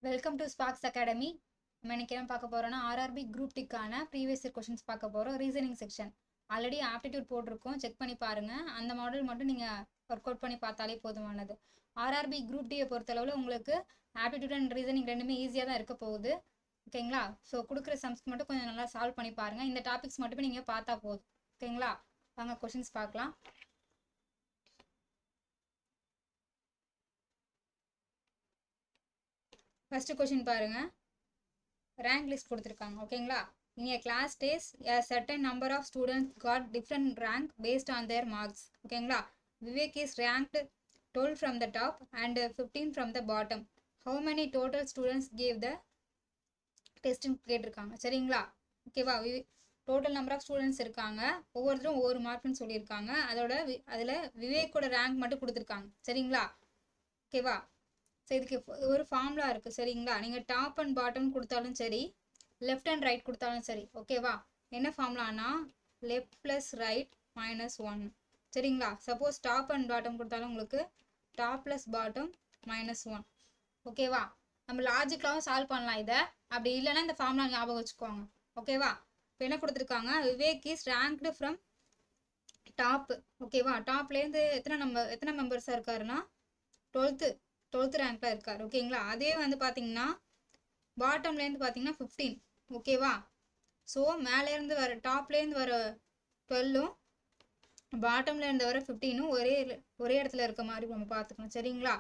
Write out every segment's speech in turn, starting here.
Welcome to Sparks academy. நம்ம இன்னைக்கு என்ன பார்க்க போறோம்னா ஆர்ஆர்பி குரூப் டிக்கான ப்ரீவியஸ் இயர் கொஸ்டின்ஸ் பார்க்க போறோம். ரீசனிங் செக்ஷன் ஆல்ரெடி ஆப்டிடியூட் போட்டிருக்கோம், செக் பண்ணி பாருங்க. அந்த மாடல் மட்டும் நீங்க ஒர்க் அவுட் பண்ணி பார்த்தாலே போதுமானது. ஆர்ஆர்பி குரூப் டியை பொறுத்தளவில் உங்களுக்கு ஆப்டிடியூட் அண்ட் ரீசனிங் ரெண்டுமே ஈஸியாக தான் இருக்க போகுது. ஓகேங்களா? ஸோ கொடுக்குற சம்ஸ்க்கு மட்டும் கொஞ்சம் நல்லா சால்வ் பண்ணி பாருங்க. இந்த டாபிக்ஸ் மட்டுமே நீங்கள் பார்த்தா போதும். ஓகேங்களா? வாங்க கொஸ்டின்ஸ் பார்க்கலாம். ஃபர்ஸ்ட் கொஸ்டின் பாருங்க. ரேங்க் லிஸ்ட் கொடுத்துருக்காங்க. ஓகேங்களா? in a class days a certain number of students got different rank based on their marks. ஓகேங்களா? Vivek is ranked 12 from the top and 15 from the bottom. How many total students gave the test கேட்டிருக்காங்க. சரிங்களா? ஓகேவா? Total number of students இருக்காங்க, ஒவ்வொருத்தரும் ஒவ்வொரு மார்க்னு சொல்லியிருக்காங்க. அதில் விவேக்கோட rank மட்டும் கொடுத்துருக்காங்க. சரிங்களா? ஓகேவா? ஸோ இதுக்கு ஒரு ஃபார்முலா இருக்குது. சரிங்களா? நீங்கள் டாப் அண்ட் பாட்டம் கொடுத்தாலும் சரி, லெஃப்ட் அண்ட் ரைட் கொடுத்தாலும் சரி. ஓகேவா? என்ன ஃபார்முலானா லெஃப்ட் ப்ளஸ் ரைட் மைனஸ் 1. சரிங்களா? சப்போஸ் டாப் அண்ட் பாட்டம் கொடுத்தாலும் உங்களுக்கு டாப் ப்ளஸ் பாட்டம் மைனஸ் 1. ஓகேவா? நம்ம லாஜிக்கலாகவும் சால்வ் பண்ணலாம் இதை. அப்படி இல்லைன்னா இந்த ஃபார்முலா ஞாபகம் வச்சுக்கோங்க. ஓகேவா? இப்போ என்ன கொடுத்துருக்காங்க, Vivek is ranked from top. ஓகேவா? டாப்லேருந்து எத்தனை மெம்பர்ஸாக இருக்காருன்னா 12th ரேங்க்ல இருக்கார். ஓகேங்களா? அதே வந்து பார்த்தீங்கன்னா பாட்டம்லேருந்து பார்த்தீங்கன்னா 15. ஓகேவா? ஸோ மேலேருந்து வர டாப்லேருந்து வர 12ம் பாட்டம்லேருந்து வர 15ம் ஒரே இடத்துல இருக்க மாதிரி நம்ம பார்த்துக்கணும். சரிங்களா?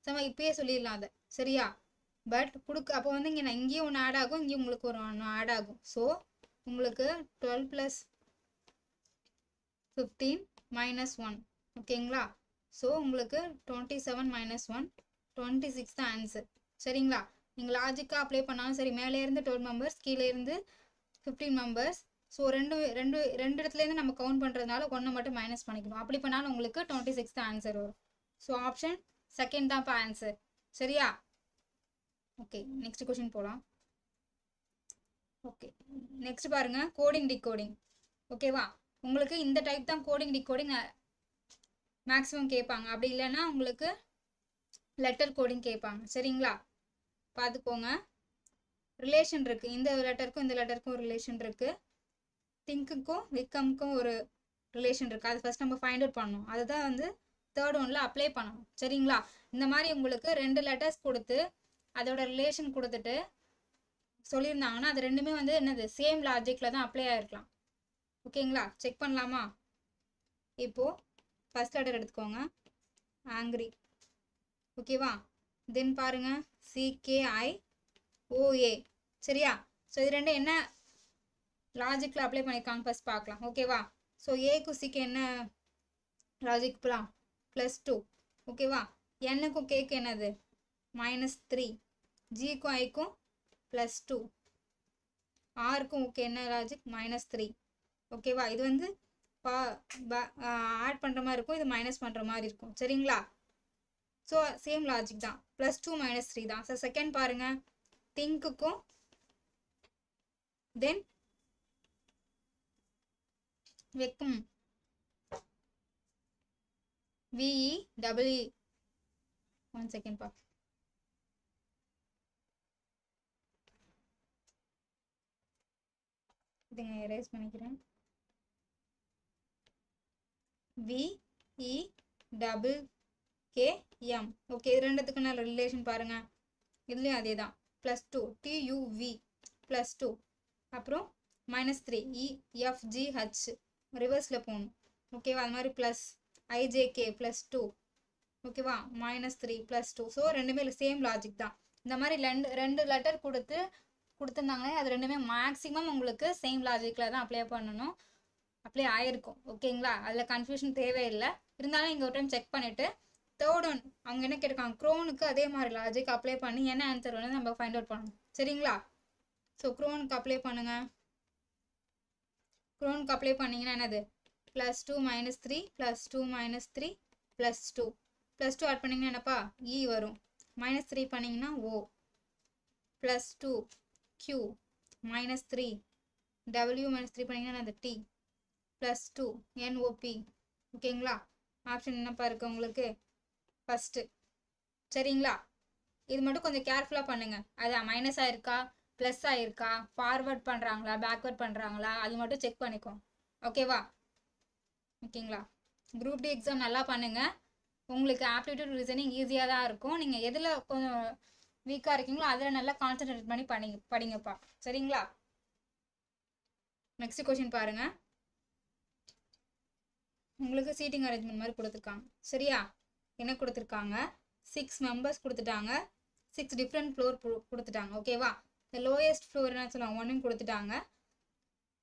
நம்ம இப்பயே சொல்லிடலாம் அதை. சரியா? பட் அப்போ வந்து இங்கே இங்கேயும் ஒன்று ஆட் ஆகும், இங்கேயும் உங்களுக்கு ஒன்று ஆட் ஆகும். ஸோ உங்களுக்கு 12 + 15 - 1. ஓகேங்களா? ஸோ உங்களுக்கு 27 - 1 26 தான் ஆன்சர். சரிங்களா? நீங்கள் லாஜிக்காக அப்ளை பண்ணாலும் சரி, மேலே இருந்து 12 மெம்பர்ஸ், கீழே இருந்து 15 மெம்பர்ஸ். ஸோ ரெண்டு இடத்துலேருந்து நம்ம கவுண்ட் பண்ணுறதுனால 1 மட்டும் மைனஸ் பண்ணிக்கணும். அப்படி பண்ணாலும் உங்களுக்கு 26 தான் ஆன்சர் வரும். ஸோ ஆப்ஷன் செகண்ட் தான் இப்போ ஆன்சர். சரியா? ஓகே, நெக்ஸ்ட் கொஸ்டின் போகலாம். ஓகே, நெக்ஸ்ட் பாருங்க, கோடிங் டிகோடிங். ஓகேவா? உங்களுக்கு இந்த டைப் தான் கோடிங் டிகோடிங் மேக்ஸிமம் கேட்பாங்க. அப்படி இல்லைன்னா உங்களுக்கு லெட்டர் கோடிங் கேட்பாங்க. சரிங்களா? பார்த்துக்கோங்க. ரிலேஷன் இருக்குது, இந்த லெட்டருக்கும் இந்த லெட்டருக்கும் ரிலேஷன் இருக்குது, திங்க்குக்கும் விக்கமுக்கும் ஒரு ரிலேஷன் இருக்குது. அது ஃபர்ஸ்ட் நம்ம ஃபைண்ட் அவுட் பண்ணணும். அதுதான் வந்து தேர்ட் ஒன்ல அப்ளை பண்ணணும். சரிங்களா? இந்த மாதிரி உங்களுக்கு 2 லெட்டர்ஸ் கொடுத்து அதோட ரிலேஷன் கொடுத்துட்டு சொல்லியிருந்தாங்கன்னா அது ரெண்டுமே வந்து என்னது சேம் லாஜிக்கில் தான் அப்ளை ஆகிருக்கலாம். ஓகேங்களா? செக் பண்ணலாமா? இப்போது ஃபர்ஸ்ட் லெட்டர் எடுத்துக்கோங்க, ஆங்கிரி. ஓகேவா? தென் பாருங்க CKIOA. சரியா? ஸோ இது ரெண்டும் என்ன லாஜிக்கில் அப்ளை பண்ணியிருக்காங்க ஃபர்ஸ்ட் பார்க்கலாம். ஓகேவா? ஸோ ஏக்கும் சிக்கு என்ன லாஜிக் போகலாம், +2. ஓகேவா? என்னுக்கும் கேக்கு என்னது -3, ஜிக்கும் ஐக்கும் +2, ஆருக்கும் ஓகே என்ன லாஜிக் -3. ஓகேவா? இது வந்து ஆட் பண்ணுற மாதிரி இருக்கும், இது மைனஸ் பண்ணுற மாதிரி இருக்கும். சரிங்களா? ஸோ சேம் லாஜிக் தான், +2 - 3 தான். ஸோ செகண்ட் பாருங்க, திங்க்குக்கும் தென் வெக்கும், VEEE. 1 செகண்ட் பா. இதுங்க எரேஸ் பண்ணிக்கிறேன். VEKM. ஓகே, இது ரெண்டுத்துக்கு நல்ல ரிலேஷன் பாருங்க. இதுலேயும் அதே தான், +2 TUV +2, அப்புறம் -3 EFGH ரிவர்ஸில் போகணும். ஓகேவா? அது மாதிரி +IJK +2. ஓகேவா? -3 +2. ஸோ ரெண்டுமே சேம் லாஜிக் தான். இந்த மாதிரி ரெண்டு லெட்டர் கொடுத்துருந்தாங்களே அது ரெண்டுமே மேக்ஸிமம் உங்களுக்கு சேம் லாஜிக்கில் தான் அப்ளை பண்ணணும். அப்ளை ஆயிருக்கும். ஓகேங்களா? அதில் கன்ஃபியூஷன் தேவையில்லை. இருந்தாலும் இங்கே ஒரு டைம் செக் பண்ணிவிட்டு தேர்ட் ஒன் அவங்க என்ன கேட்டிருக்காங்க, க்ரோனுக்கு அதே மாதிரி லாஜிக் அப்ளை பண்ணி என்ன ஆன்சர் வந்து நம்ம ஃபைண்ட் அவுட் பண்ணணும். சரிங்களா? ஸோ க்ரோனுக்கு அப்ளை பண்ணுங்க. க்ரோனுக்கு அப்ளை பண்ணிங்கன்னா என்னது +2 - 3 +2 - 3 +2 +2 ஆட் பண்ணிங்கன்னா என்னப்பா E வரும். -3 பண்ணிங்கன்னா O, +2 Q, -3 W, -3 பண்ணிங்கன்னா அது T, +2 NOP. ஓகேங்களா? ஆப்ஷன் என்னப்பா இருக்குது உங்களுக்கு ஃபஸ்ட்டு. சரிங்களா? இது மட்டும் கொஞ்சம் கேர்ஃபுல்லாக பண்ணுங்க. அது மைனஸ் ஆயிருக்கா ப்ளஸ் ஆயிருக்கா ஃபார்வர்ட் பண்ணுறாங்களா பேக்வர்ட் பண்ணுறாங்களா அது மட்டும் செக் பண்ணிக்கோங்க. ஓகேவா? ஓகேங்களா? குரூப் டி எக்ஸாம் நல்லா பண்ணுங்க. உங்களுக்கு ஆப்டிடியூட் ரீசனிங் ஈஸியாக தான் இருக்கும். நீங்கள் எதில் கொஞ்சம் வீக்காக இருக்கீங்களோ அதில் நல்லா கான்சென்ட்ரேட் பண்ணி படிங்கப்பா. சரிங்களா? நெக்ஸ்ட் கொஷின் பாருங்க. உங்களுக்கு சீட்டிங் அரேஞ்ச்மெண்ட் மாதிரி கொடுத்துருக்காங்க. சரியா? என்ன கொடுத்துருக்காங்க? 6 மெம்பர்ஸ் கொடுத்துட்டாங்க. 6 டிஃப்ரெண்ட் ஃப்ளோர் கொடுத்துட்டாங்க. ஓகேவா? இந்த லோயஸ்ட் ஃப்ளோர் என்ன சொல்லுவாங்க 1 கொடுத்துட்டாங்க.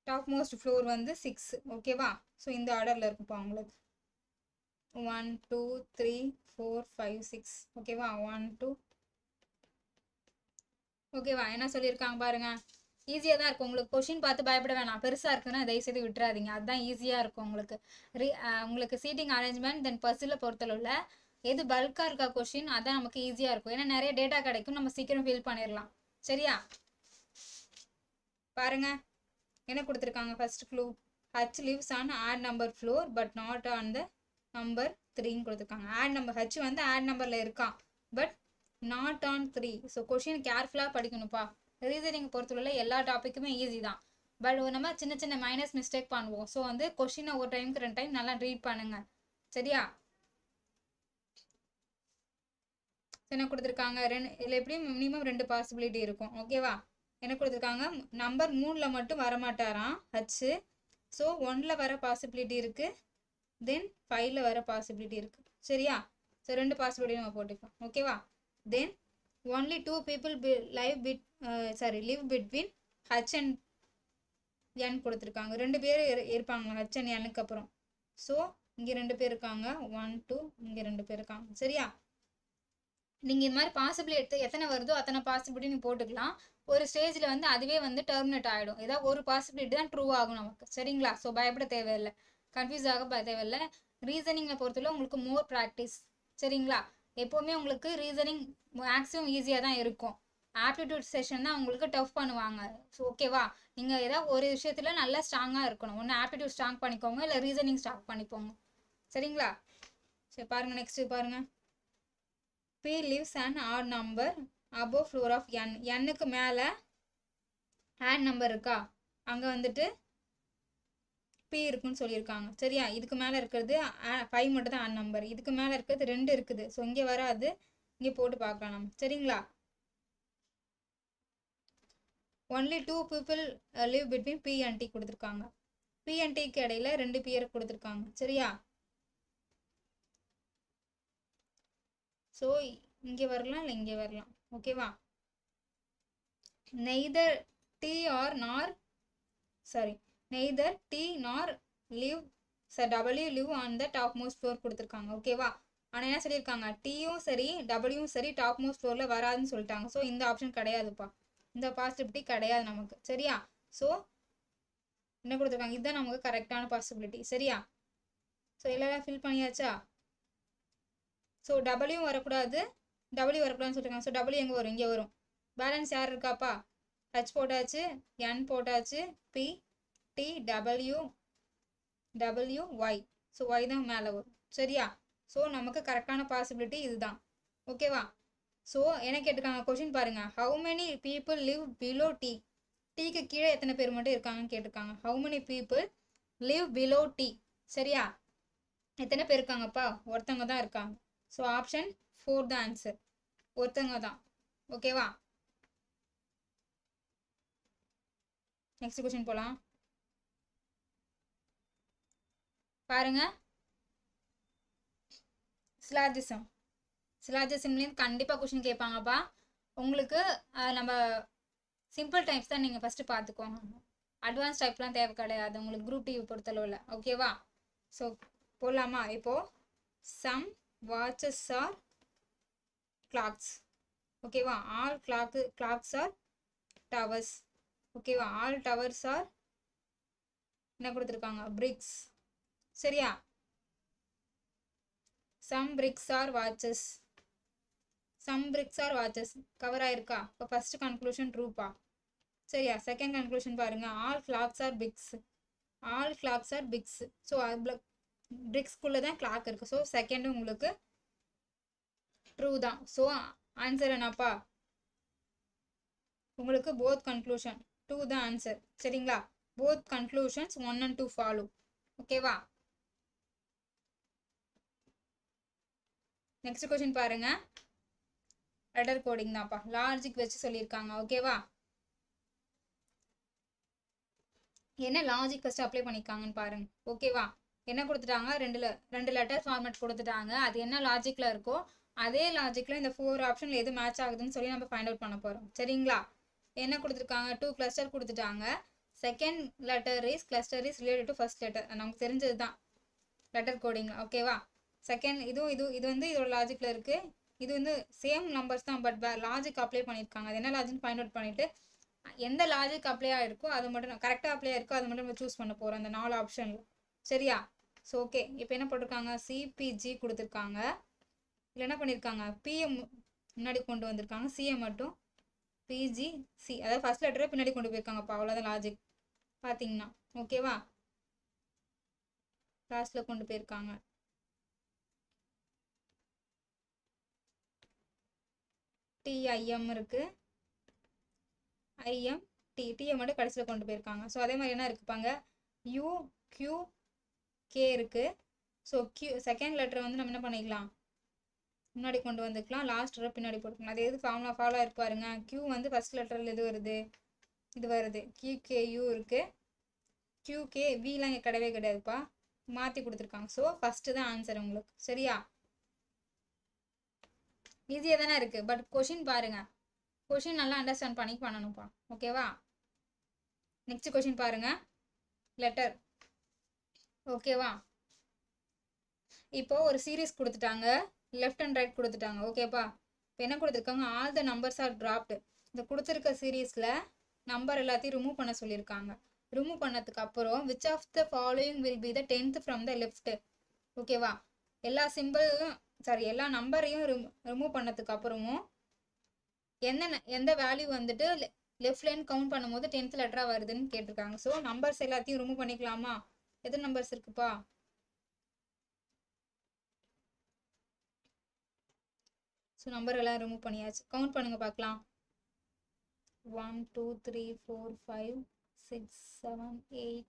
டாப் மோஸ்ட் ஃப்ளோர் வந்து 6. ஓகேவா? ஸோ இந்த ஆர்டரில் இருக்குப்பா உங்களுக்கு 1 2 3 4 5 6. ஓகேவா? 1 2. ஓகேவா? என்ன சொல்லியிருக்காங்க பாருங்க. ஈஸியாக தான் இருக்கும். உங்களுக்கு கொஷின் பார்த்து பயப்பட வேணாம். பெருசாக இருக்குன்னா தயவுசெய்து விட்டுறாதீங்க. அதுதான் ஈஸியாக இருக்கும் உங்களுக்கு. உங்களுக்கு சீட்டிங் அரேஞ்ச்மெண்ட் தென் பர்சில் பொறுத்தளவில் எது பல்காக இருக்கா கொஷின் அதான் நமக்கு ஈஸியாக இருக்கும். ஏன்னா நிறைய டேட்டா கிடைக்கும், நம்ம சீக்கிரம் ஃபில் பண்ணிடலாம். சரியா? பாருங்க என்ன கொடுத்துருக்காங்க. First clue H lives on odd number floor but not on the number 3ன்னு கொடுத்துருக்காங்க. ஆட் நம்பர் H வந்து ஆட் நம்பரில் இருக்கான் but not on 3. So question கேர்ஃபுல்லாக படிக்கணும்ப்பா. ரீசனிங் பொறுத்தவரை எல்லா டாப்பிக்குமே ஈஸி தான். பட் நம்ம சின்ன சின்ன மைனஸ் மிஸ்டேக் பண்ணுவோம். ஸோ வந்து கொஷினை ஒரு டைமுக்கு 2 டைம் நல்லா ரீட் பண்ணுங்க. சரியா? என்ன கொடுத்துருக்காங்க இதில் எப்படியும் மினிமம் 2 பாசிபிலிட்டி இருக்கும். ஓகேவா? என்ன கொடுத்துருக்காங்க நம்பர் 3ல் மட்டும் வரமாட்டாராம் H. ஸோ 1ல் வர பாசிபிலிட்டி இருக்குது, தென் 5ல் வர பாசிபிலிட்டி இருக்குது. சரியா? ஸோ 2 பாசிபிலிட்டி நம்ம போட்டுக்கலாம். ஓகேவா? தென் only 2 people live between H and N கொடுத்துருக்காங்க. 2 பேர் இருப்பாங்க H and Nக்கு அப்புறம். ஸோ இங்கே 2 பேர் இருக்காங்க 1 2, இங்கே 2 பேர் இருக்காங்க. சரியா? நீங்கள் இது மாதிரி பாசிபிலிட்டி எடுத்து எத்தனை வருதோ அத்தனை பாசிபிலிட்டி நீங்கள் போட்டுக்கலாம். ஒரு ஸ்டேஜில் வந்து அதுவே வந்து டெர்மினேட் ஆகிடும். ஏதாவது ஒரு பாசிபிலிட்டி தான் ட்ரூ ஆகும் நமக்கு. சரிங்களா? ஸோ பயப்பட தேவையில்லை, கன்ஃபியூஸ் ஆக தேவையில்லை. ரீசனிங்கை பொறுத்தவரை உங்களுக்கு மோர் ப்ராக்டிஸ். சரிங்களா? எப்போவுமே உங்களுக்கு ரீசனிங் மேக்ஸிமம் ஈஸியாக தான் இருக்கும். ஆப்டிடியூட் செஷன் தான் உங்களுக்கு டஃப் பண்ணுவாங்க. ஸோ ஓகேவா? நீங்கள் ஏதாவது ஒரு விஷயத்தில் நல்லா ஸ்ட்ராங்காக இருக்கணும். ஒன்று ஆப்டிடியூட் ஸ்ட்ராங் பண்ணிக்கோங்க, இல்லை ரீசனிங் ஸ்ட்ராங் பண்ணிப்போங்க. சரிங்களா? சரி பாருங்கள். நெக்ஸ்ட்டு பாருங்கள். P lives an odd number above floor of N. Nக்கு மேலே ஆட் நம்பர் இருக்கா, அங்கே வந்துட்டு P இருக்குன்னு சொல்லியிருக்காங்க. சரியா? இதுக்கு மேலே இருக்கிறது 5 மட்டும் தான் ஆட் நம்பர். இதுக்கு மேலே இருக்கிறது 2 இருக்குது. ஸோ இங்கே வராது, இங்கே போட்டு பார்க்கலாம் நம்ம. சரிங்களா? only 2 people live between P and T கொடுத்துருக்காங்க. P and Tக்கு இடையில 2 பேர் கொடுத்துருக்காங்க. சரியா? ஸோ இங்கே வரலாம், இல்லை இங்கே வரலாம். ஓகேவா? neither T nor W live on the top most floor கொடுத்துருக்காங்க. ஓகேவா? ஆனால் என்ன சொல்லியிருக்காங்க, Tயும் சரி Wயும் சரி டாப் மோஸ்ட் ஃப்ளோரில் வராதுன்னு சொல்லிட்டாங்க. ஸோ இந்த ஆப்ஷன் கிடையாதுப்பா, இந்த பாசிபிலிட்டி கிடையாது நமக்கு. சரியா? ஸோ என்ன கொடுத்துருக்காங்க, இதுதான் நமக்கு கரெக்டான பாசிபிலிட்டி. சரியா? ஸோ எல்லாம் ஃபில் பண்ணியாச்சா? ஸோ டபிள்யூ வரக்கூடாதுன்னு சொல்லியிருக்காங்க. ஸோ டபிள்யூ எங்கே வரும், இங்கே வரும். பேலன்ஸ் யார் இருக்காப்பா, ஹச் போட்டாச்சு, என் போட்டாச்சு, P T W Y. So Y தான் மேலே வரும். சரியா? ஸோ நமக்கு கரெக்டான பாசிபிலிட்டி இதுதான். ஓகேவா? ஸோ என்ன கேட்டிருக்காங்க கொஷின் பாருங்க. How many people live below T. டீக்கு கீழே எத்தனை பேர் மட்டும் இருக்காங்கன்னு கேட்டிருக்காங்க. How many people live below T. சரியா? எத்தனை பேர் இருக்காங்கப்பா, ஒருத்தவங்க தான் இருக்காங்க. ஸோ ஆப்ஷன் 4 தான் ஆன்சர், ஒருத்தவங்க தான். ஓகேவா? நெக்ஸ்ட் கொஸ்டின் போகலாம். பாருங்க. சிலாஜிசம்லேருந்து கண்டிப்பாக கொஸ்டின் கேட்பாங்கப்பா. உங்களுக்கு நம்ம சிம்பிள் டைப்ஸ் தான் நீங்கள் ஃபஸ்ட்டு பார்த்துக்கோங்க. அட்வான்ஸ் டைப்லாம் தேவை கிடையாது உங்களுக்கு குரூப் டிவி பொறுத்தளவில். ஓகேவா? ஸோ போடலாமா? இப்போது சம் வாட்சஸ் ஆர் கிளாக்ஸ். ஓகேவா? All clocks are towers. ஓகேவா? ஆல் டவர்ஸ் ஆர் என்ன கொடுத்துருக்காங்க, பிரிக்ஸ். சரியா? Some bricks are watches. Cover ஆயிருக்கா? இப்போ ஃபர்ஸ்ட் கன்க்ளூஷன் ட்ரூப்பா. சரியா? செகண்ட் கன்க்ளூஷன் பாருங்க. All clocks are bricks. So பிரிக்ஸ்குள்ளே தான் கிளாக் இருக்குது. ஸோ செகண்டும் உங்களுக்கு ட்ரூ தான். ஸோ ஆன்சர் என்னப்பா? உங்களுக்கு போத் கன்க்ளூஷன் 2 தான் ஆன்சர். சரிங்களா? Both conclusions 1 and 2 follow. ஓகேவா? நெக்ஸ்ட் கொஸ்டின் பாருங்க. லெட்டர் கோடிங் தான்ப்பா, லாஜிக் வச்சு சொல்லியிருக்காங்க. ஓகேவா? என்ன லாஜிக் ஃபர்ஸ்ட் அப்ளை பண்ணிருக்காங்கன்னு பாருங்க. ஓகேவா? என்ன கொடுத்துட்டாங்க? ரெண்டு லெட்டர் ஃபார்மேட் கொடுத்துட்டாங்க. அது என்ன லாஜிக்ல இருக்கோ அதே லாஜிக்ல இந்த 4 ஆப்ஷன்ல எது மேட்ச் ஆகுதுன்னு சொல்லி நம்ம ஃபைண்ட் அவுட் பண்ண போறோம். சரிங்களா? என்ன கொடுத்துருக்காங்க? 2 கிளஸ்டர் கொடுத்துட்டாங்க. Second letter is cluster is related to first letter. நமக்கு தெரிஞ்சது தான் லெட்டர் கோடிங். ஓகேவா? செகண்ட் இது வந்து இதோட லாஜிக்ல இருக்கு. இது வந்து சேம் நம்பர்ஸ் தான், பட் லாஜிக் அப்ளை பண்ணியிருக்காங்க. அது என்ன லாஜிக் ஃபைண்ட் அவுட் பண்ணிட்டு எந்த லாஜிக் அப்ளை ஆயிருக்கோ அது மட்டும் கரெக்டாக அப்ளை ஆயிருக்கோ அது மட்டும் நம்ம சூஸ் பண்ண போகிறோம் அந்த 4 ஆப்ஷன்ல. சரியா? ஸோ ஓகே, இப்போ என்ன போட்டிருக்காங்க? சிபிஜி கொடுத்துருக்காங்க. இதில் என்ன பண்ணியிருக்காங்க? பிஎம் முன்னாடி கொண்டு வந்திருக்காங்க, சிஎம் மட்டும் பிஜி சி, அதாவது ஃபர்ஸ்ட் லெட்டரை பின்னாடி கொண்டு போயிருக்காங்கப்பா. அவ்வளோதான் லாஜிக் பார்த்தீங்கன்னா. ஓகேவா? லாஸ்ட்டில் கொண்டு போயிருக்காங்க. டிஐஎம் இருக்குது, ஐஎம் டியை மட்டும் கடைசியில் கொண்டு போயிருக்காங்க. ஸோ அதே மாதிரி என்ன இருக்குப்பாங்க? யூ கியூ கே இருக்குது. ஸோ செகண்ட் லெட்டர் வந்து நம்ம என்ன பண்ணிக்கலாம்? முன்னாடி கொண்டு வந்துக்கலாம், லாஸ்ட் லெட்டர் பின்னாடி போட்டுக்கலாம். அது எது ஃபாலோ இருப்பாருங்க. கியூ வந்து ஃபர்ஸ்ட் லெட்டரில் எது வருது? இது வருது. கியூகேயூ இருக்குது. கியூகே விலாம் இங்கே கிடையவே கிடையாதுப்பா, மாற்றி கொடுத்துருக்காங்க. ஸோ ஃபஸ்ட்டு தான் ஆன்சர் உங்களுக்கு. சரியா? ஈஸியாக தானே இருக்குது, பட் கொஷின் பாருங்க. கொஷின் நல்லா அண்டர்ஸ்டாண்ட் பண்ணி பண்ணணும்ப்பா. ஓகேவா? நெக்ஸ்ட் கொஷின் பாருங்க. லெட்டர். ஓகேவா? இப்போ ஒரு சீரீஸ் கொடுத்துட்டாங்க, லெஃப்ட் அண்ட் ரைட் கொடுத்துட்டாங்க. ஓகேப்பா? இப்போ என்ன கொடுத்துருக்காங்க? All the numbers are dropped. இந்த கொடுத்துருக்க சீரீஸில் நம்பர் எல்லாத்தையும் ரிமூவ் பண்ண சொல்லியிருக்காங்க. ரிமூவ் பண்ணதுக்கு அப்புறம் which of the following will be the 10th from the left. ஓகேவா? எல்லா சிம்பிளும் எல்லா நம்பரையும் ரிமூவ் பண்ணதுக்கு அப்புறமும் எந்த வேல்யூ வந்துட்டு லெஃப்ட் லைன் கவுண்ட் பண்ணும்போது 10th லெட்டரா வருதுன்னு கேட்டிருக்காங்க. ஸோ நம்பர்ஸ் எல்லாத்தையும் ரிமூவ் பண்ணிக்கலாமா? எத்தனை நம்பர்ஸ் இருக்குப்பா? ஸோ நம்பர் எல்லாம் ரிமூவ் பண்ணியாச்சு. கவுண்ட் பண்ணுங்க பார்க்கலாம். 1 2 3 4 5 6 7 8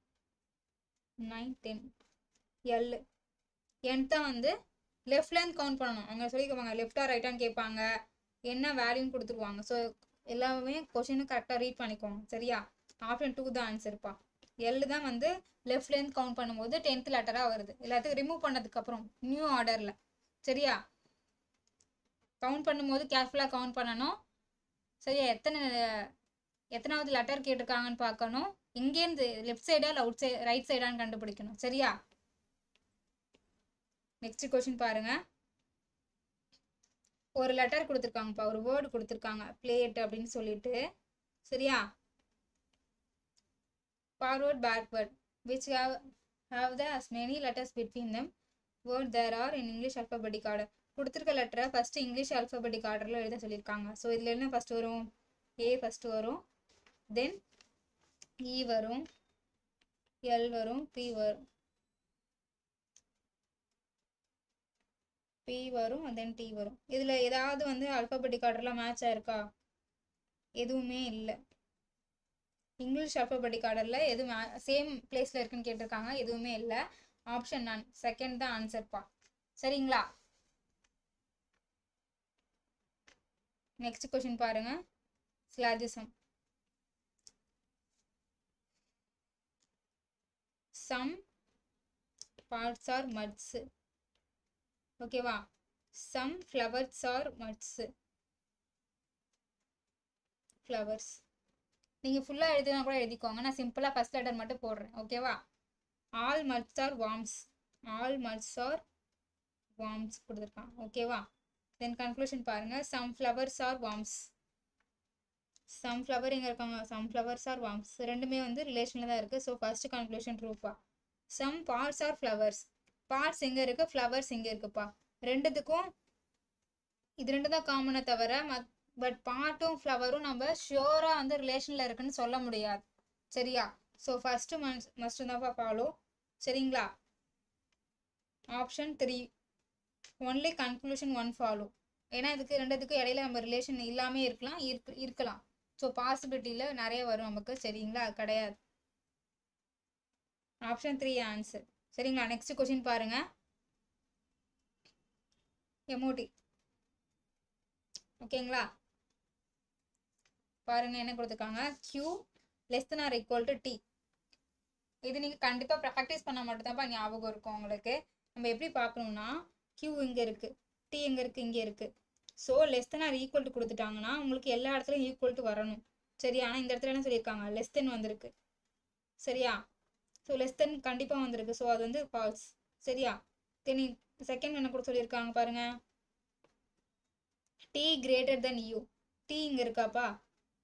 9 10. என் தான் வந்து லெஃப்ட் லைன் கவுண்ட் பண்ணணும். அவங்க சொல்லிக்குவாங்க லெஃப்டா ரைட்டான்னு கேட்பாங்க, என்ன வேல்யூன்னு கொடுத்துருவாங்க. ஸோ எல்லாமே கொஷினும் கரெக்டாக ரீட் பண்ணிக்கோங்க. சரியா? ஆப்ஷன் 2 தான் ஆன்சர்ப்பா. எல் தான் வந்து லெஃப்ட் லைன் கவுண்ட் பண்ணும்போது 10th லெட்டராக வருது. எல்லாத்தையும் ரிமூவ் பண்ணதுக்கப்புறம் நியூ ஆர்டரில். சரியா? கவுண்ட் பண்ணும்போது கேர்ஃபுல்லாக கவுண்ட் பண்ணணும். சரியா? எத்தனாவது லெட்டர் கேட்டிருக்காங்கன்னு பார்க்கணும். இங்கேருந்து லெஃப்ட் சைடா இல்லை ரைட் சைடான்னு கண்டுபிடிக்கணும். சரியா? நெக்ஸ்ட் கொஸ்டின் பாருங்க. ஒரு லெட்டர் கொடுத்துருக்காங்கப்பா, ஒரு வேர்டு கொடுத்துருக்காங்க, பிளேட் அப்படின்னு சொல்லிட்டு. சரியா? Forward backward which have the as many letters between them word there are in English alphabetic order. கொடுத்துருக்க லெட்டரை ஃபர்ஸ்ட் இங்கிலீஷ் ஆல்ஃபபெட்டிக் ஆர்டரில் எழுத சொல்லியிருக்காங்க. ஸோ இதில் என்ன ஃபர்ஸ்ட் வரும்? ஏ ஃபர்ஸ்ட் வரும், தென் இ வரும், எல் வரும், பி வரும், தென் டி வரும். இதில் ஏதாவது வந்து ஆல்ஃபபெட்டிக் ஆர்டரில் மேட்ச் ஆயிருக்கா? எதுவுமே இல்லை. இங்கிலீஷ் ஆல்ஃபபெட்டிக் ஆர்டரில் எது சேம் பிளேஸில் இருக்குன்னு கேட்டிருக்காங்க, எதுவுமே இல்லை. ஆப்ஷன் நான் செகண்ட் தான் ஆன்சர்ப்பா. சரிங்களா? நெக்ஸ்ட் கொஸ்டின் பாருங்க. Syllogism. Some parts are mats. ஓகேவா? Some flowers are mats. Flowers நீங்கள் ஃபுல்லாக எழுதினா கூட எழுதிக்கோங்க, நான் சிம்பிளாக ஃபர்ஸ்ட் லெட்டர் மட்டும் போடுறேன். ஓகேவா? All mats are worms. All mats are worms கொடுத்துருக்கான். ஓகேவா? தென் கன்க்ளூஷன் பாருங்க. Some flowers are worms. Some flower எங்கே இருக்காங்க? சம் ஃப்ளவர்ஸ் ஆர் வார்ம்ஸ் ரெண்டுமே வந்து ரிலேஷனில் தான் இருக்குது. ஸோ ஃபர்ஸ்ட் கன்க்ளூஷன் ட்ரூப்பா. Some parts are flowers. Parts எங்கே இருக்குது, ஃப்ளவர்ஸ் எங்கே இருக்குப்பா? ரெண்டுத்துக்கும் இது ரெண்டு தான் காமனை தவிர பட் பார்ட்டும் ஃப்ளவரும் நம்ம ஷியோராக வந்து ரிலேஷனில் இருக்குன்னு சொல்ல முடியாது. சரியா? ஸோ ஃபர்ஸ்ட்டு மஸ்ட் தான்ப்பா ஃபாலோ. சரிங்களா? Option 3 only conclusion 1 follow. ஏன்னா இதுக்கு ரெண்டுத்துக்கும் இடையில நம்ம ரிலேஷன் இல்லாமே இருக்கலாம். ஸோ பாசிபிலிட்டியில் நிறைய வரும் நமக்கு. சரிங்களா? கிடையாது. Option 3 answer. சரிங்களா? நெக்ஸ்ட் கொஸ்டின் பாருங்க. எமோடி. ஓகேங்களா? பாருங்க என்ன கொடுத்துருக்காங்க. Q less than or equal to T. இது நீங்கள் கண்டிப்பாக ப்ராக்டிஸ் பண்ணால் மட்டும்தான்ப்பா ஞாபகம் இருக்கும் உங்களுக்கு. நம்ம எப்படி பார்க்கணும்னா, Q இங்கே இருக்குது, T எங்கே இருக்குது, இங்கே இருக்குது. So less than or equal to கொடுத்துட்டாங்கன்னா உங்களுக்கு எல்லா இடத்துலையும் ஈக்குவல் டு வரணும். சரியா? ஆனால் இந்த இடத்துல என்ன சொல்லியிருக்காங்க, லெஸ் தென் வந்திருக்கு. சரியா? ஸோ லெஸ் தென் கண்டிப்பாக வந்திருக்கு. ஸோ அது வந்து ஃபால்ஸ். சரியா? தென் செகண்ட் என்ன கூட சொல்லியிருக்காங்க பாருங்க. T greater than U. T இங்கே இருக்காப்பா,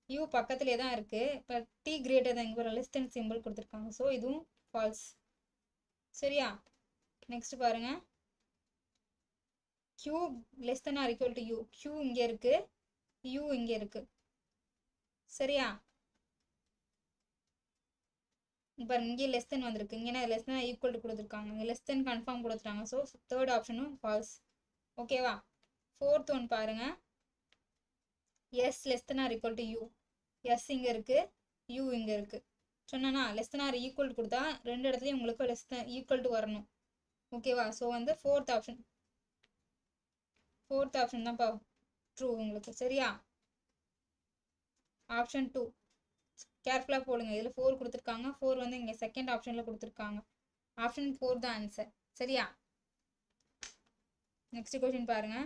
U பக்கத்துலேயே தான் இருக்குது. இப்போ T கிரேட்டர் தென் இங்கே ஒரு லெஸ் தென் சிம்பிள் கொடுத்துருக்காங்க. ஸோ இதுவும் ஃபால்ஸ். சரியா? நெக்ஸ்ட் பாருங்க. Q less than or equal to U. Q இங்கே இருக்குது, U இங்கே இருக்குது. சரியா? இப்போ இங்கே லெஸ் தென் வந்திருக்கு. இங்கே லெஸ் தென் ஈக்குவல் டு கொடுத்துருக்காங்க. இங்கே லெஸ் தென் கன்ஃபார்ம் கொடுத்துட்டாங்க. ஸோ தேர்ட் ஆப்ஷனும் ஃபால்ஸ். ஓகேவா? ஃபோர்த் ஒன் பாருங்க. S less than or equal to U. S இங்கே இருக்குது, U இங்கே இருக்குது. சொன்னா லெஸ் தென் ஆர் ஈக்குவல் கொடுத்தா ரெண்டு இடத்துலையும் உங்களுக்கு லெஸ் தென் ஈக்குவல் டு வரணும். ஓகேவா? ஸோ வந்து ஃபோர்த் ஆப்ஷன் தான்ப்பா ட்ரூ உங்களுக்கு. சரியா? ஆப்ஷன் 2 கேர்ஃபுல்லாக போடுங்க. இதில் 4 கொடுத்துருக்காங்க. 4 வந்து இங்கே செகண்ட் ஆப்ஷனில் கொடுத்துருக்காங்க. ஆப்ஷன் 4 தான் ஆன்சர். சரியா? நெக்ஸ்ட் கொஸ்டின் பாருங்க.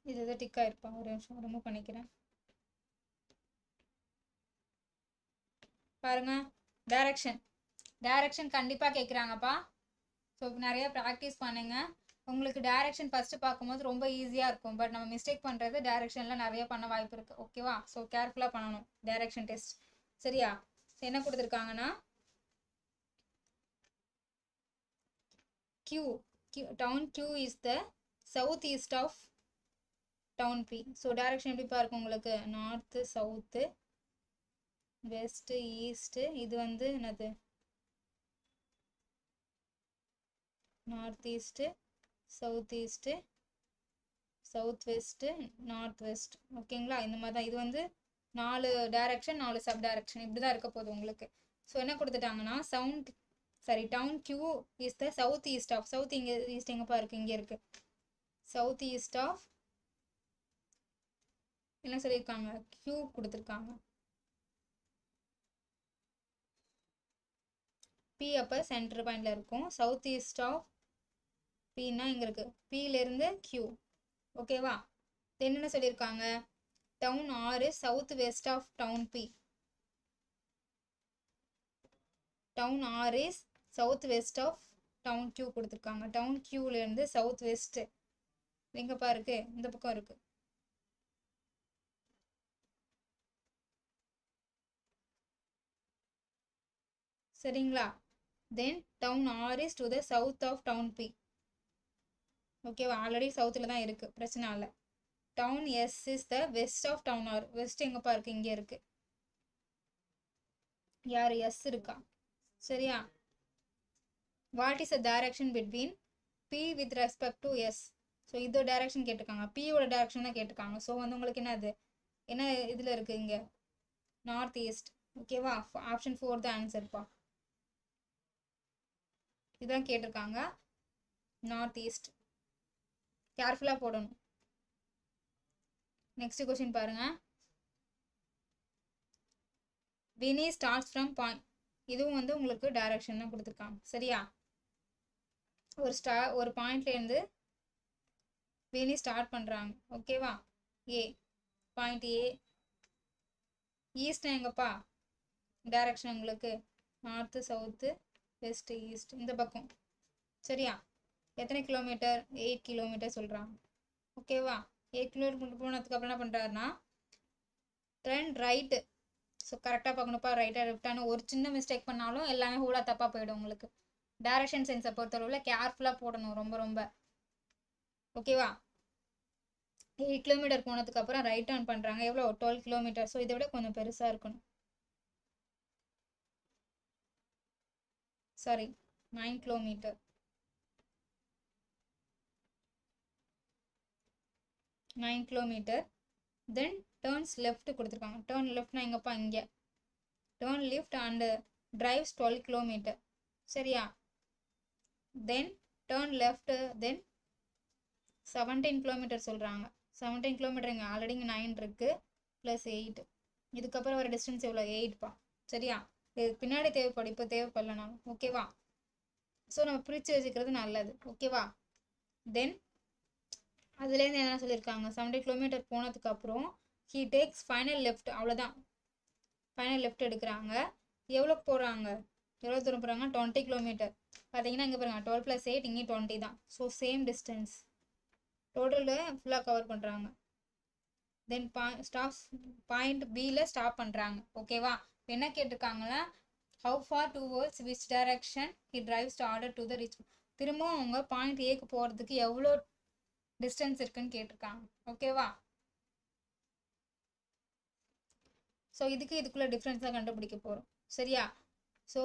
இது எதாவது டிக்காக இருப்பான். ஒரு நிமிஷம் ரிமூவ் பண்ணிக்கிறேன். பாருங்க. டைரக்ஷன் கண்டிப்பாக கேட்குறாங்கப்பா. ஸோ நிறைய ப்ராக்டிஸ் பண்ணுங்க. உங்களுக்கு டைரக்ஷன் ஃபஸ்ட்டு பார்க்கும்போது ரொம்ப ஈஸியாக இருக்கும். பட் நம்ம மிஸ்டேக் பண்ணுறது டைரக்ஷனில் நிறைய பண்ண வாய்ப்பு இருக்குது. ஓகேவா? ஸோ கேர்ஃபுல்லாக பண்ணணும் டைரக்ஷன் டெஸ்ட். சரியா? என்ன கொடுத்துருக்காங்கன்னா town Q is the south east of town P. So direction எப்படிப்பா இருக்கும் உங்களுக்கு, நார்த்து, சவுத்து, வெஸ்ட்டு, ஈஸ்ட்டு. இது வந்து என்னது, north east, south east, south west, north west. ஓகேங்களா? இந்த மாதிரி தான். இது வந்து 4 டைரக்ஷன், 4 சப் டைரக்ஷன் இப்படி தான் இருக்க போகுது உங்களுக்கு. ஸோ என்ன கொடுத்துட்டாங்கன்னா town Q is the south east of, south இங்கே ஈஸ்ட் எங்கப்பா இருக்குது, இங்கே இருக்குது. சவுத் ஈஸ்ட் ஆஃப் என்ன சொல்லியிருக்காங்க, Q கொடுத்துருக்காங்க. P அப்போ சென்டர் பாயிண்டில் இருக்கும். சவுத் ஈஸ்ட் ஆஃப் Pனா இங்கே இருக்குது, Pலேருந்து Q. ஓகேவா? என்னென்ன சொல்லியிருக்காங்க, town R south west of town P. Town R is south west of town Q கொடுத்துருக்காங்க. டவுன் Qலேருந்து சவுத் வெஸ்ட்டு எங்கப்பா இருக்குது, இந்த பக்கம் இருக்குது. சரிங்களா? Then town R is to the south of town P. ஓகேவா? ஆல்ரெடி சவுத்தில் தான் இருக்குது, பிரச்சனை இல்லை. Town S is the west of town R. West எங்கப்பா இருக்குது, இங்கே இருக்குது. யார், S இருக்கா? சரியா? What is the direction between P with respect to S? So இதோட டைரக்ஷன் கேட்டிருக்காங்க, Pயோட டைரக்ஷன் தான் கேட்டிருக்காங்க. ஸோ வந்து உங்களுக்கு என்னது, என்ன இதில் இருக்குது, இங்கே நார்த் ஈஸ்ட். ஓகேவா? ஆப்ஷன் 4 தான் ஆன்சர்ப்பா. இதுதான் கேட்டிருக்காங்க, நார்த் ஈஸ்ட். கேர்ஃபுல்லாக போடணும். நெக்ஸ்ட் கொஸ்டின் பாருங்க. Vini starts from point. இதுவும் வந்து உங்களுக்கு டைரக்ஷன் தான் கொடுத்துருக்காங்க. சரியா? ஒரு பாயிண்ட்லேருந்து வினி ஸ்டார்ட் பண்ணுறாங்க. ஓகேவா? பாயிண்ட் ஏ. ஈஸ்ட்னா எங்கப்பா, டைரக்ஷன் உங்களுக்கு நார்த்து, சவுத்து, வெஸ்ட், ஈஸ்ட், இந்த பக்கம். சரியா? எத்தனை கிலோமீட்டர், 8 கிலோமீட்டர் சொல்கிறாங்க. ஓகேவா? 8 கிலோமீட்டர் போனதுக்கப்புறம் என்ன பண்ணுறாருன்னா டர்ன் ரைட்டு. ஸோ கரெக்டாக பார்க்கணுப்பா, ரைட்டாக லெஃப்டானு ஒரு சின்ன மிஸ்டேக் பண்ணாலும் எல்லாமே ஹூலாக தப்பாக போயிடும் உங்களுக்கு. டைரக்ஷன் சென்ஸை பொறுத்தளவில் கேர்ஃபுல்லாக போடணும் ரொம்ப ரொம்ப. ஓகேவா? 8 கிலோமீட்டர் போனதுக்கப்புறம் ரைட் டர்ன் பண்ணுறாங்க. எவ்வளோ, 12 கிலோமீட்டர். ஸோ இதை விட கொஞ்சம் பெருசாக இருக்கணும். Sorry, 9 kilometre. 9 கிலோமீட்டர். தென் டேர்ன்ஸ் லெஃப்ட் கொடுத்துருக்காங்க. டேர்ன் லெஃப்ட்னா எங்கப்பா இங்கே. Turn left and drives 12 kilometre. சரியா? தென் டேர்ன் லெஃப்ட் தென் 17 கிலோமீட்டர் சொல்கிறாங்க. 17 கிலோமீட்டர் இங்கே ஆல்ரெடி இங்கே 9 இருக்குது ப்ளஸ் 8. இதுக்கப்புறம் வர டிஸ்டன்ஸ் எவ்வளோ? 8பா. சரியா? இது பின்னாடி தேவைப்படும், இப்போ தேவைப்படலனாலும். ஓகேவா? ஸோ நம்ம பிரித்து வச்சுக்கிறது நல்லது. ஓகேவா? தென் அதுலேருந்து என்ன சொல்லியிருக்காங்க, 70 கிலோமீட்டர் போனதுக்கப்புறம் ஹீ டேக்ஸ் ஃபைனல் லெஃப்ட். அவ்வளோதான், ஃபைனல் லெஃப்ட் எடுக்கிறாங்க. எவ்வளோ போகிறாங்க, எவ்வளோ தூரம் போகிறாங்க? 20 கிலோமீட்டர். பார்த்தீங்கன்னா இங்கே பாருங்க 12 + 8, இங்கே 20 தான். ஸோ சேம் டிஸ்டன்ஸ் டோட்டலில் ஃபுல்லாக கவர் பண்ணுறாங்க. தென் பாயிண்ட் பியில் ஸ்டாப் பண்ணுறாங்க. ஓகேவா? என்ன கேட்டிருக்காங்கன்னா how far towards which direction he drives order to the reach. திரும்பவும் அவங்க பாயிண்ட் ஏக்கு போகிறதுக்கு எவ்வளோ டிஸ்டன்ஸ் இருக்குன்னு கேட்டிருக்காங்க. ஓகேவா? ஸோ இதுக்குள்ளே டிஃப்ரென்ஸ் தான் கண்டுபிடிக்க போகிறோம். சரியா? ஸோ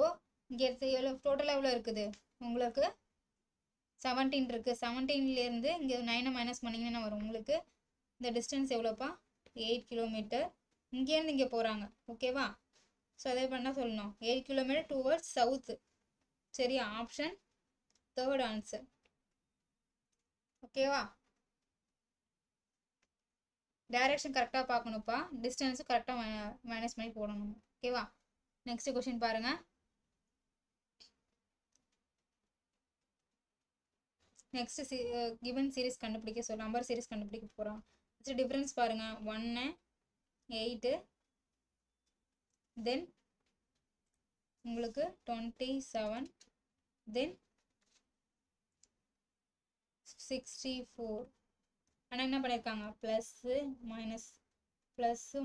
இங்கே எடுத்து எவ்வளோ டோட்டலாக எவ்வளோ இருக்குது உங்களுக்கு? 17 இருக்குது. 17லேருந்து இங்கே 9 மைனஸ் பண்ணிங்கன்னா வரும் உங்களுக்கு. இந்த டிஸ்டன்ஸ் எவ்வளோப்பா? 8 கிலோமீட்டர். இங்கேருந்து இங்கே போகிறாங்க. ஓகேவா? ஸோ அதே பண்ணால் சொல்லணும் 8 கிலோமீட்டர் டுவர்ட்ஸ் சவுத்து. சரியா? Option third answer. ஓகேவா? டைரக்ஷன் கரெக்டாக பார்க்கணுப்பா, டிஸ்டன்ஸும் கரெக்டாக மைனஸ் பண்ணி போடணும். ஓகேவா? நெக்ஸ்ட் கொஸ்டின் பாருங்க. நெக்ஸ்ட் கிவன் சீரிஸ் கண்டுபிடிக்க சொல்ல, நம்பர் சீரிஸ் கண்டுபிடிக்க போகிறோம். ஃபஸ்ட்டு டிஃப்ரென்ஸ் பாருங்க. 1 8 தென் உங்களுக்கு 27 தென் 64. ஆனால் என்ன பண்ணியிருக்காங்க? ப்ளஸ்ஸு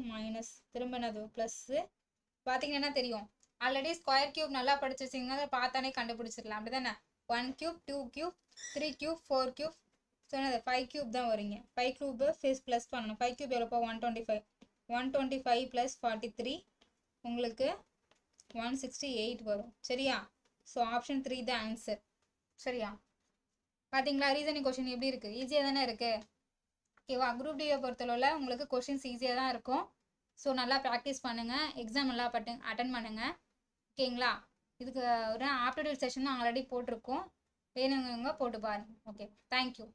மைனஸ் திரும்ப என்னது ப்ளஸ்ஸு. பார்த்தீங்கன்னா தெரியும், ஆல்ரெடி ஸ்கொயர் கியூப் நல்லா படிச்சு வச்சிங்கன்னா அதை பார்த்தானே கண்டுபிடிச்சிடலாம். அப்படி தானே? 1 cube 2 cube 3 cube 4 cube. So என்னது 5 கியூப் தான் வரீங்க. 5 கியூபை ப்ளஸ் பண்ணணும். 5 கியூப் எவ்வளோப்பா? 125. 125 + 43 உங்களுக்கு 168 வரும். சரியா? ஸோ ஆப்ஷன் 3 தான் ஆன்சர். சரியா? பார்த்தீங்களா ரீசனிங் கொஷின் எப்படி இருக்குது? ஈஸியாக தானே இருக்குது. ஓகேவா? குரூப் டியை பொறுத்தளவில் உங்களுக்கு கொஷின்ஸ் ஈஸியாக தான் இருக்கும். ஸோ நல்லா ப்ராக்டிஸ் பண்ணுங்கள், எக்ஸாம் நல்லா அட்டன் பண்ணுங்கள். ஓகேங்களா? இதுக்கு ஒரு ஆப்டிடியூட் செஷன் ஆல்ரெடி போட்டிருக்கோம், வேணுங்க போட்டு பாருங்கள். Okay, thank you.